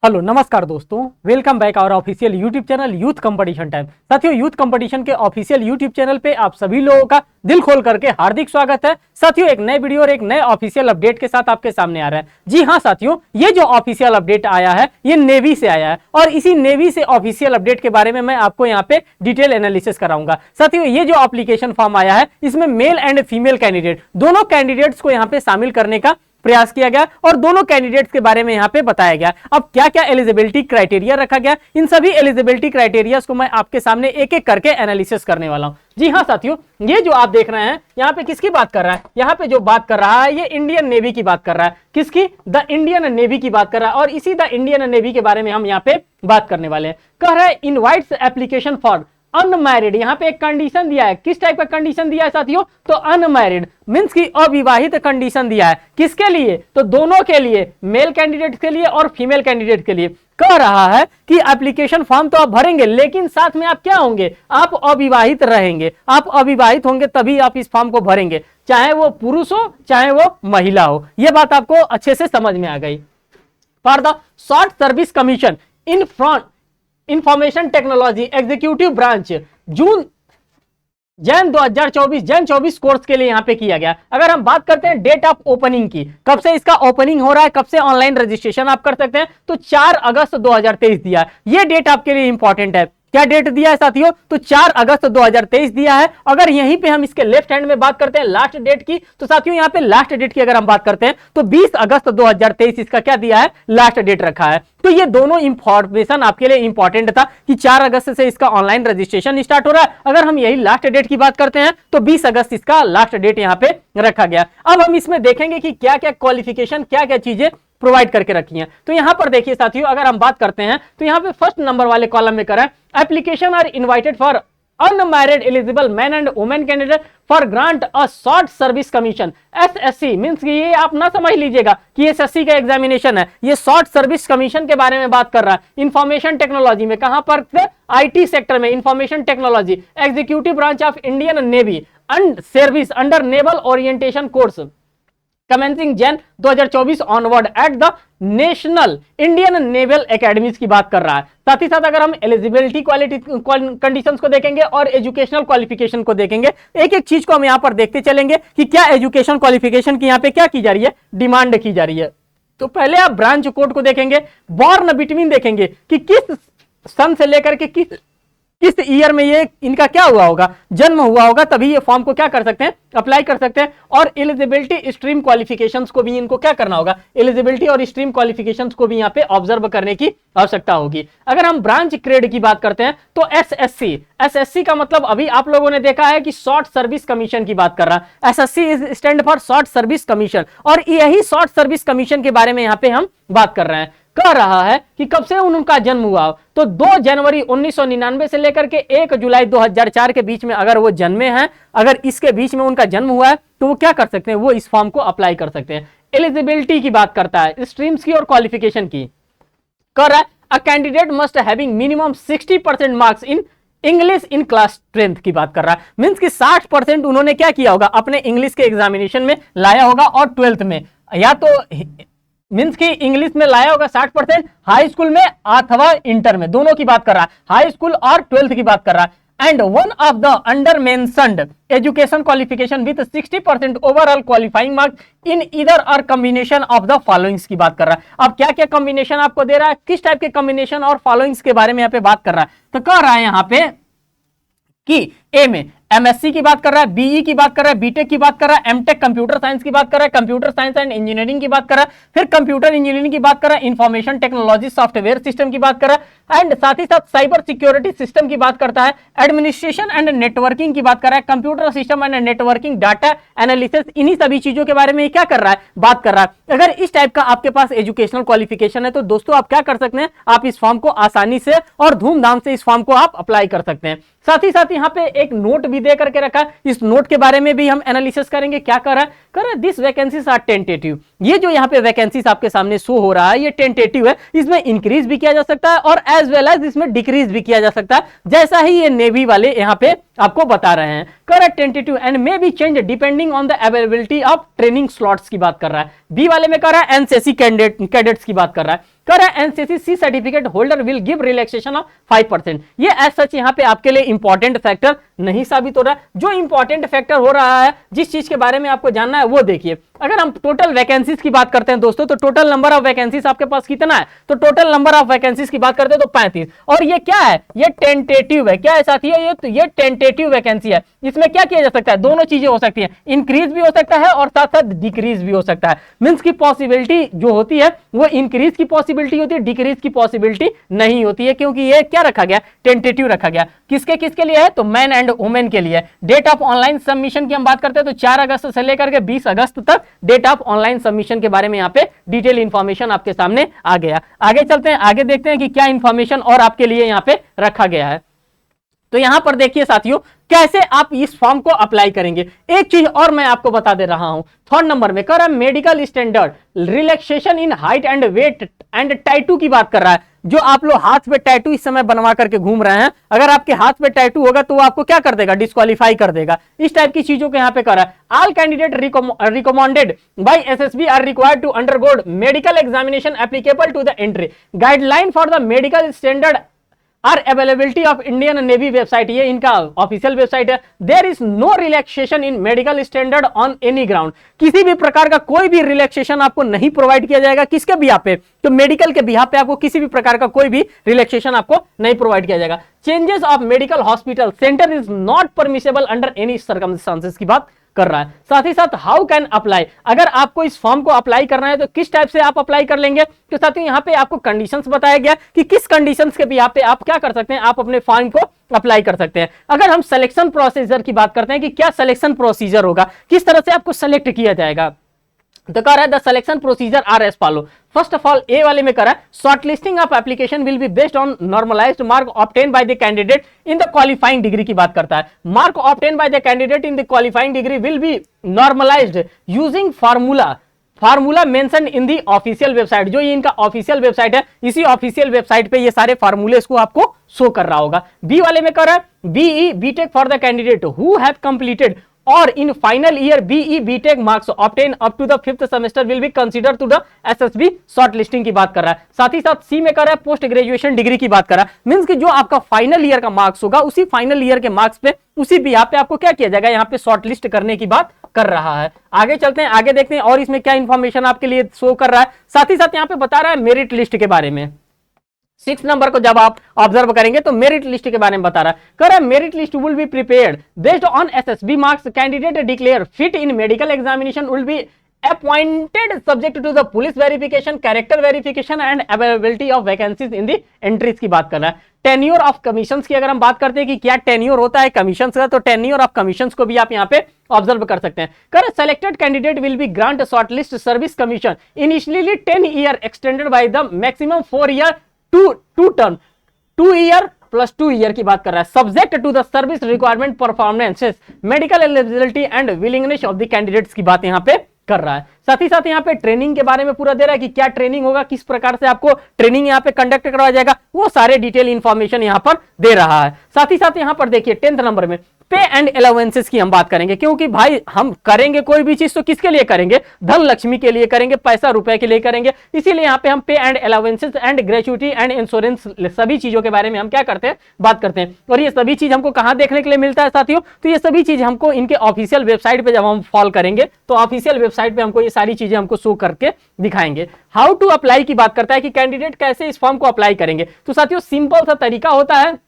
Hello नमस्कार दोस्तों, welcome back our official YouTube channel youth competition time. साथियों, youth competition के ऑफिशियल यूट्यूब चैनल पे आप सभी लोगों का दिल खोल करके हार्दिक स्वागत है। साथियों, एक नए वीडियो और एक नए ऑफिशियल अपडेट के साथ आपके सामने आ रहा है। जी हाँ साथियों, ये जो ऑफिशियल अपडेट आया है ये नेवी से आया है और इसी नेवी से ऑफिशियल अपडेट के बारे में मैं आपको यहाँ पे डिटेल एनालिसिस कराऊंगा। साथियों, ये जो एप्लीकेशन फॉर्म आया है इसमें मेल एंड फीमेल कैंडिडेट दोनों कैंडिडेट्स को यहाँ पे शामिल करने का प्रयास किया गया और दोनों कैंडिडेट्स के बारे में यहां पे बताया गया। अब क्या क्या एलिजिबिलिटी क्राइटेरिया रखा गया, इन सभी एलिजिबिलिटी क्राइटेरिया को मैं आपके सामने एक एक करके एनालिसिस करने वाला हूं। जी हां साथियों, ये जो आप देख रहे हैं यहां पे किसकी बात कर रहा है, यहां पे जो बात कर रहा है ये इंडियन नेवी की बात कर रहा है। किसकी? द इंडियन नेवी की बात कर रहा है और इसी द इंडियन नेवी के बारे में हम यहां पे बात करने वाले हैं। कह रहा है इनवाइट्स एप्लीकेशन फॉर अनमैरिड। यहां पे एक कंडीशन दिया है। किस टाइप का कंडीशन दिया है साथियों? तो अनमैरिड मींस की अविवाहित कंडीशन दिया है। किसके लिए? तो दोनों के लिए, मेल कैंडिडेट के लिए और फीमेल कैंडिडेट के लिए। कह रहा है कि एप्लीकेशन फॉर्म तो आप भरेंगे लेकिन साथ में आप क्या होंगे? आप अविवाहित रहेंगे। आप अविवाहित होंगे तभी आप इस फॉर्म को भरेंगे, चाहे वो पुरुष हो चाहे वो महिला हो। यह बात आपको अच्छे से समझ में आ गई। For the short service commission in front information technology executive branch Jain 24 course के लिए यहां पे किया गया। अगर हम बात करते हैं डेट ऑफ ओपनिंग की, कब से इसका ओपनिंग हो रहा है, कब से ऑनलाइन रजिस्ट्रेशन आप कर सकते हैं, तो 4 अगस्त 2023 दिया है। ये डेट आपके लिए इंपॉर्टेंट है। क्या डेट दिया है साथियों? तो 4 अगस्त 2023 दिया है। अगर यहीं पे हम इसके लेफ्ट हैंड में बात करते हैं लास्ट डेट की, तो साथियों यहां पे लास्ट डेट की अगर हम बात करते हैं तो 20 अगस्त 2023 इसका क्या दिया है? लास्ट डेट रखा है। तो ये दोनों इंफॉर्मेशन आपके लिए इंपॉर्टेंट था कि 4 अगस्त से इसका ऑनलाइन रजिस्ट्रेशन स्टार्ट हो रहा है। अगर हम यही लास्ट डेट की बात करते हैं तो 20 अगस्त इसका लास्ट डेट यहां पे रखा गया। अब हम इसमें देखेंगे कि क्या क्या क्वालिफिकेशन, क्या क्या चीजें प्रोवाइड करके रखी हैं। तो यहां पर देखिए साथियों, अगर हम बात करते हैं तो यहां पे फर्स्ट नंबर वाले कॉलम में करें application are invited for unmarried eligible man and women candidate for grant a short service commission. SSC means कि ये आप ना समझ लीजिएगा कि एसएससी का एग्जामिनेशन है, ये शॉर्ट सर्विस कमीशन के बारे में बात कर रहा है। इंफॉर्मेशन टेक्नोलॉजी में, कहां पर? आईटी सेक्टर में information technology executive branch of Indian navy and service under naval orientation course commencing Jain 2024 onward at the national Indian naval academies की बात कर रहा है। साथ ही साथ अगर हम एलिजिबिलिटी क्वालिटी कंडीशंस को देखेंगे और एजुकेशनल क्वालिफिकेशन को देखेंगे, एक एक चीज को हम यहां पर देखते चलेंगे कि क्या एजुकेशन क्वालिफिकेशन की यहां पे क्या की जा रही है, डिमांड की जा रही है। तो पहले आप ब्रांच कोड को देखेंगे, बॉर्न बिटवीन देखेंगे कि किस सन से लेकर के किस ईयर में ये इनका क्या हुआ होगा, जन्म हुआ होगा, तभी ये फॉर्म को क्या कर सकते हैं, अप्लाई कर सकते हैं। और एलिजिबिलिटी स्ट्रीम क्वालिफिकेशंस को भी इनको क्या करना होगा, एलिजिबिलिटी और स्ट्रीम क्वालिफिकेशंस को भी यहाँ पे ऑब्जर्व करने की आवश्यकता होगी। अगर हम ब्रांच ग्रेड की बात करते हैं तो एसएससी का मतलब अभी आप लोगों ने देखा है कि शॉर्ट सर्विस कमीशन की बात कर रहा है। SSC is stand for short service commission और यही शॉर्ट सर्विस कमीशन के बारे में यहाँ पे हम बात कर रहे हैं। कह रहा है कि कब से उनका जन्म हुआ, तो 2 जनवरी 1999 से लेकर के 1 जुलाई 2004 के बीच में अगर वो जन्मे हैं, अगर इसके बीच में उनका जन्म हुआ है तो वो क्या कर सकते हैं, वो इस फॉर्म को अप्लाई कर सकते हैं। एलिजिबिलिटी की बात करता है, स्ट्रीम्स की और क्वालिफिकेशन की। कह रहा है a candidate must having minimum 60% marks in English in class 10th की बात कर रहा है। मींस कि 60% उन्होंने क्या किया होगा, अपने इंग्लिश के एग्जामिनेशन में लाया होगा और 12th में, या तो मींस की इंग्लिश में लाया होगा 60%, हाई स्कूल में अथवा इंटर में, दोनों की बात कर रहा है, हाई स्कूल और 12th की बात कर रहा है। And one of the under mentioned education qualification with 60% overall qualifying marks in either और कॉम्बिनेशन ऑफ द फॉलोइंग्स की बात कर रहा है। अब क्या क्या कॉम्बिनेशन आपको दे रहा है, किस टाइप के कॉम्बिनेशन और फॉलोइंग्स के बारे में यहाँ पे बात कर रहा है। तो कह रहा है यहाँ पे कि ए में एमएससी की बात कर रहा है, बीई की बात कर रहा है, बीटेक की बात कर रहा है, एमटेक कंप्यूटर साइंस की बात कर रहा है, कंप्यूटर साइंस एंड इंजीनियरिंग की बात कर रहा है, फिर कंप्यूटर इंजीनियरिंग की बात कर रहा है, इंफॉर्मेशन टेक्नोलॉजी सॉफ्टवेयर सिस्टम की बात कर रहा है, एंड साथ ही साथ साइबर सिक्योरिटी सिस्टम की बात करता है, एडमिनिस्ट्रेशन एंड नेटवर्किंग की बात कर रहा है, computer system and networking, data analysis, इन्हीं सभी चीजों के बारे में क्या कर रहा है, बात कर रहा है। अगर इस टाइप का आपके पास एजुकेशनल क्वालिफिकेशन है तो दोस्तों आप क्या कर सकते हैं, आप इस फॉर्म को आसानी से और धूमधाम से इस फॉर्म को आप अप्लाई कर सकते हैं। साथ ही साथ यहाँ पे एक नोट भी दे करके रखा है, इस नोट के बारे में भी हम एनालिसिस करेंगे। क्या कर रहा है दिस वैकेंसीज आर टेंटेटिव, ये जो यहाँ पे वैकेंसीज आपके सामने शो हो रहा है ये टेंटेटिव है, इसमें इंक्रीज भी किया जा सकता है और एज वेल एज इसमें डिक्रीज भी किया जा सकता है, जैसा ही ये नेवी वाले यहाँ पे आपको बता रहे हैं। Correct tentative and may be change depending on the availability of training slots की बात कर रहा है। बी वाले में कर रहा है एनसीसी कैडेट्स की बात कर रहा है, NCC C certificate holder will give relaxation of 5%। ये एज सच यहाँ पे आपके लिए इंपॉर्टेंट फैक्टर नहीं साबित हो रहा है। जो इंपॉर्टेंट फैक्टर हो रहा है, जिस चीज के बारे में आपको जानना है वो देखिए। अगर हम टोटल वैकेंसीज की बात करते हैं दोस्तों, तो टोटल नंबर ऑफ वैकेंसीज आपके पास कितना है, तो टोटल नंबर ऑफ वैकेंसीज की बात करते हैं तो 35। और ये क्या है, ये टेंटेटिव है। क्या है साथियों, ये टेंटेटिव वैकेंसी है। इसमें क्या किया जा सकता है, दोनों चीजें हो सकती है, इंक्रीज भी हो सकता है और साथ साथ डिक्रीज भी हो सकता है। मींस की पॉसिबिलिटी जो होती है वो इंक्रीज की पॉसिबिलिटी होती है, डिक्रीज की पॉसिबिलिटी नहीं होती है, क्योंकि ये क्या रखा गया, टेंटेटिव रखा गया। किसके लिए है, तो मैन एंड वुमेन के लिए। डेट ऑफ ऑनलाइन सबमिशन की हम बात करते हैं तो 4 अगस्त से लेकर के 20 अगस्त तक डेट ऑफ ऑनलाइन सबमिशन के बारे में यहाँ पे डिटेल इंफॉर्मेशन आपके सामने आ गया। आगे चलते हैं, आगे देखते हैं कि क्या इंफॉर्मेशन और आपके लिए यहाँ पे रखा गया है। तो यहां पर देखिए साथियों, कैसे आप इस फॉर्म को अप्लाई करेंगे। एक चीज और मैं आपको बता दे रहा हूं, 3rd नंबर में कर रहा है medical standard relaxation in height and weight and tattoo की बात कर रहा है। जो आप लोग हाथ पे टैटू इस समय बनवा करके घूम रहे हैं, अगर आपके हाथ पे टैटू होगा तो वो आपको क्या कर देगा, डिस्क्वालीफाई कर देगा। इस टाइप की चीजों को यहाँ पे कर रहा है। All candidate recommended by SSB are required to undergo medical examination applicable to the entry guideline for the medical standard are availability of Indian Navy website, ये इनका ऑफिशियल वेबसाइट है। There is no relaxation in medical standard on any ground, किसी भी प्रकार का कोई भी relaxation आपको नहीं प्रोवाइड किया जाएगा। किसके बिहाफ पे, तो मेडिकल के बिहाफ पे आपको किसी भी प्रकार का कोई भी रिलैक्सेशन आपको नहीं प्रोवाइड किया जाएगा। Changes of medical hospital centre is not permissible under any circumstances की बात कर रहा है। साथ ही साथ हाउ कैन अप्लाई, अगर आपको इस फॉर्म को अप्लाई करना है तो किस टाइप से आप अप्लाई कर लेंगे, तो साथियों यहाँ पे आपको कंडीशंस बताया गया कि किस कंडीशंस के भी यहाँ पे आप क्या कर सकते हैं, आप अपने फॉर्म को अप्लाई कर सकते हैं। अगर हम सिलेक्शन प्रोसीजर की बात करते हैं कि क्या सिलेक्शन प्रोसीजर होगा, किस तरह से आपको सेलेक्ट किया जाएगा, तो कह रहा है the selection procedure are as follow. First of all ए वाले में करा shortlisting of application will be based on normalised mark obtain by the candidate in the qualifying degree की बात करता है। Mark obtain by the candidate in the qualifying degree will be normalised using formula mention in the official website. जो ये इनका official website है, इसी official website पे ये सारे फार्मूले को आपको शो कर रहा होगा। बी वाले में कर रहा है BE BTech for the candidate who have completed और in final year BE BTech marks obtain up to the 5th semester will be consider to the SSB shortlisting की बात कर रहा है। साथ ही साथ सी में कर रहा है पोस्ट ग्रेजुएशन डिग्री की बात कर रहा है। मींस कि जो आपका फाइनल ईयर का मार्क्स होगा, उसी फाइनल ईयर के मार्क्स पे उसी भी यहाँ पे आपको क्या किया जाएगा, यहाँ पे शॉर्ट लिस्ट करने की बात कर रहा है। आगे चलते हैं, आगे देखते हैं और इसमें क्या इंफॉर्मेशन आपके लिए शो कर रहा है। साथ ही साथ यहाँ पे बता रहा है मेरिट लिस्ट के बारे में। 6 नंबर को जब आप ऑब्जर्व करेंगे तो मेरिट लिस्ट के बारे में बता रहा है। कह रहा है merit list will be prepared based on SSB marks candidate declare fit in medical examination will be appointed subject to the police verification, character verification and availability of vacancies in the entries की बात कर रहा है। Tenure of commissions की अगर हम बात करते हैं कि क्या टेन्योर होता है कमीशंस का, तो टेन्योर ऑफ कमीशंस को भी आप यहाँ पे ऑब्जर्व कर सकते हैं। कर selected candidate will be grant shortlist service commission initially 10 year extended by the maximum 4 year to term 2 year plus 2 year की बात कर रहा है। Subject to the service requirement performances medical eligibility and willingness of the candidates की बात यहाँ पे कर रहा है। साथ ही साथ यहाँ पे ट्रेनिंग के बारे में पूरा दे रहा है कि क्या ट्रेनिंग होगा, किस प्रकार से आपको ट्रेनिंग यहाँ पे कंडक्ट करवाया जाएगा, वो सारे डिटेल इंफॉर्मेशन यहाँ पर दे रहा है। साथ ही साथ यहाँ पर देखिए 10th नंबर में पे एंड अलाउंसेस की हम बात करेंगे, क्योंकि भाई हम करेंगे कोई भी चीज तो किसके लिए करेंगे, धन लक्ष्मी के लिए करेंगे, पैसा रुपए के लिए करेंगे। इसीलिए यहाँ पे हम पे and allowances and gratuity and insurance सभी चीजों के बारे में हम क्या करते हैं, बात करते हैं। और ये सभी चीज हमको कहाँ देखने के लिए मिलता है साथियों, तो ये सभी चीज हमको इनके ऑफिशियल वेबसाइट पे जब हम फॉलो करेंगे तो ऑफिशियल वेबसाइट पे हमको ये सारी चीजें हमको शो करके दिखाएंगे। हाउ टू अप्लाई की बात करता है कि कैंडिडेट कैसे इस फॉर्म को अप्लाई करेंगे, तो साथियों सिंपल सा तरीका होता है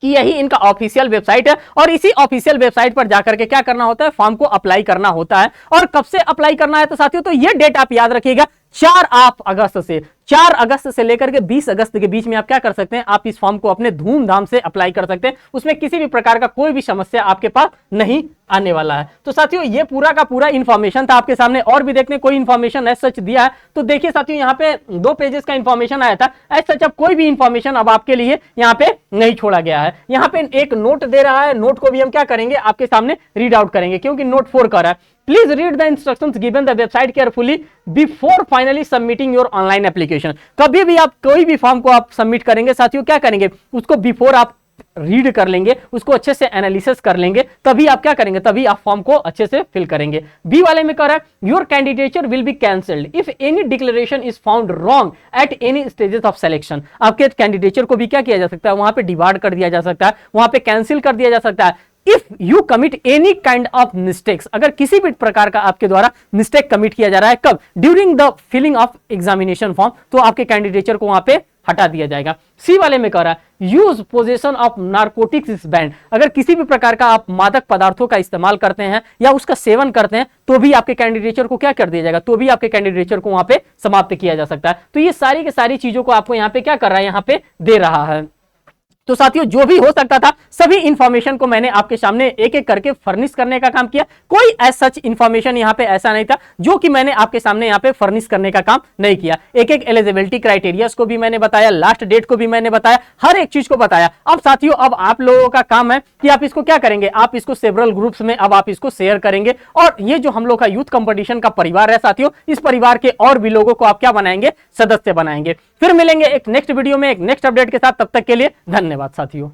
कि यही इनका ऑफिशियल वेबसाइट है और इसी ऑफिशियल वेबसाइट पर जाकर के क्या करना होता है, फॉर्म को अप्लाई करना होता है। और कब से अप्लाई करना है, तो साथियों तो ये डेट आप याद रखिएगा 4 अगस्त से लेकर के 20 अगस्त के बीच में आप क्या कर सकते हैं, आप इस फॉर्म को अपने धूमधाम से अप्लाई कर सकते हैं। उसमें किसी भी प्रकार का कोई भी समस्या आपके पास नहीं आने वाला है। तो साथियों ये पूरा का पूरा इंफॉर्मेशन था आपके सामने। और भी देखने कोई इंफॉर्मेशन एज सच दिया है तो देखिए साथियों, यहाँ पे 2 पेजेस का इंफॉर्मेशन आया था। एज सच अब कोई भी इंफॉर्मेशन अब आपके लिए यहाँ पे नहीं छोड़ा गया है। यहाँ पे एक नोट दे रहा है, नोट को भी हम क्या करेंगे, आपके सामने रीड आउट करेंगे, क्योंकि नोट 4 कर रहा है। Please read the instructions given the website carefully before finally submitting your online application। कभी भी आप कोई भी फॉर्म को आप सबमिट करेंगे साथियों, क्या करेंगे, उसको बिफोर आप रीड कर लेंगे, उसको अच्छे से एनालिसिस कर लेंगे, तभी आप क्या करेंगे, तभी आप फॉर्म को अच्छे से फिल करेंगे। बी वाले में कह रहा है your candidature will be cancelled if any declaration is found wrong at any stages of selection. आपके कैंडिडेचर को भी क्या किया जा सकता है, वहां पे डिबार्ड कर दिया जा सकता है, वहां पे कैंसिल कर दिया जा सकता है। If you commit any kind of mistakes, अगर किसी भी प्रकार का आपके द्वारा मिस्टेक कमिट किया जा रहा है, कब, during the filling of examination form, तो आपके कैंडिडेचर को वहां पे हटा दिया जाएगा। सी वाले में कह रहा है use possession of narcotics is band, अगर किसी भी प्रकार का आप मादक पदार्थों का इस्तेमाल करते हैं या उसका सेवन करते हैं तो भी आपके कैंडिडेचर को क्या कर दिया जाएगा, तो भी आपके कैंडिडेचर को वहां पे समाप्त किया जा सकता है। तो ये सारी की सारी चीजों को आपको यहाँ पे क्या कर रहा है, यहाँ पे दे रहा है। तो साथियों जो भी हो सकता था सभी इंफॉर्मेशन को मैंने आपके सामने एक एक करके फर्निश करने का काम किया। कोई एज सच इंफॉर्मेशन यहाँ पे ऐसा नहीं था जो कि मैंने आपके सामने यहाँ पे फर्निश करने का काम नहीं किया। एक एक एलिजिबिलिटी क्राइटेरियाज को भी मैंने बताया, लास्ट डेट को भी मैंने बताया, हर एक चीज को बताया। अब साथियों अब आप लोगों का काम है कि आप इसको क्या करेंगे, आप इसको सेवरल ग्रुप्स में अब आप इसको शेयर करेंगे। और ये जो हम लोग का यूथ कंपटीशन का परिवार है साथियों, इस परिवार के और भी लोगों को आप क्या बनाएंगे, सदस्य बनाएंगे। फिर मिलेंगे एक नेक्स्ट वीडियो में एक नेक्स्ट अपडेट के साथ, तब तक के लिए धन्यवाद साथियों।